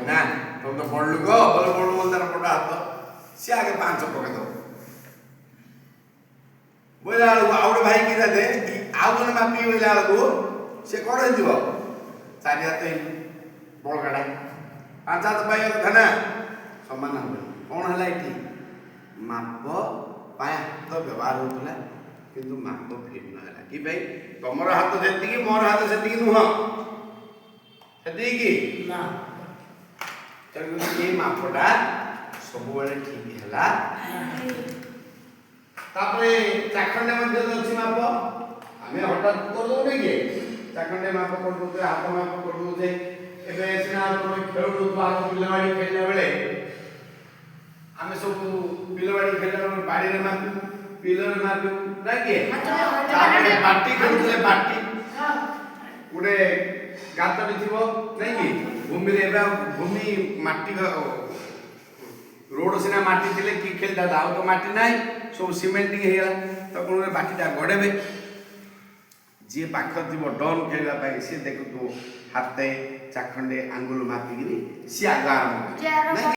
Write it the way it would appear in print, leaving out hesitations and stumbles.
ନା ତମେ ତ ବଡ଼ ଲୋକ ଭଲ ବଡ଼ ମନ୍ଦାର ବଡ଼ ହାତ ସିଏ ଆଗେ 5 ପକେଇ ଦବ ବୋଇଲା ବେଳକୁ ଆଉ ଗୋଟେ ଭାଇ କି ଦେ ଆଉ ଜଣେ ମାପି ବୋଇଲା ବେଳକୁ ସେ କ'ଣ ହେଇଯିବ 4 ହାତ ବଳକାଟା 5 ହାତ ପାଇବା କଥା ନା ସମାନ ହେବନି କ'ଣ ହେଲା ଏଠି ମାପ ପାଇଁ ହାତ ବ୍ୟବହାର ହେଉଥିଲା କିନ୍ତୁ ମାପ ଭିନ୍ନ ହେଲା କି ଭାଇ ତମର ହାତ ଯେତିକି ମୋର ହାତ ସେତିକି ନୁହଁ ସେତିକି ନା ତେଣୁ ଏ ମାପଟା ସବୁବେଳେ ଠିକ ହେଲା ତାପରେ ଚାଖଣ୍ଡେ ମଧ୍ୟ ଅଛି ମାପ ଆମେ ହଠାତ୍ କରିଦେଉନେ କି ଚାଖଣ୍ଡେ ମାପ କରିଦେଉଛେ ହାତ ମାପ କରିଦେଉଛେ ଏବେ ସିନା ତମେ ଖେଳୁଥିବ ଆମ ବିଲବାଡ଼ି ଖେଳିଲା ବେଳେ ଆମେ ସବୁ ବିଲବାଡ଼ି ଖେଳିଲା ବେଳେ ବାଡ଼ିରେ ମାପିବୁ ବିଲରେ ମାପିବୁ ନା କି ତାପରେ ବାଟି ଖେଳୁଥିଲେ ବାଟି ଗୋଟେ ଗାତଟି ଥିବ ନାଇଁ କି ଭୂମିରେ ଏବେ ଭୂମି ମାଟି ରୋଡ଼ ସିନା ମାଟି ଥିଲେ କି ଖେଳିଥାନ୍ତା ଆଉ ତ ମାଟି ନାହିଁ ସବୁ ସିମେଣ୍ଟିଂ ହେଇଗଲା ତ କ'ଣ ବାଟିଟା ଗଡ଼େଇବେ ଯିଏ ପାଖ ଥିବ ଡନ୍ ଖେଳିବା ପାଇଁ ସିଏ ଦେଖୁଥିବ ହାତେ ଚାଖଣ୍ଡେ ଆଙ୍ଗୁଲ ମାପିକିରି ସିଏ ଆଗ ଆରମ୍ଭ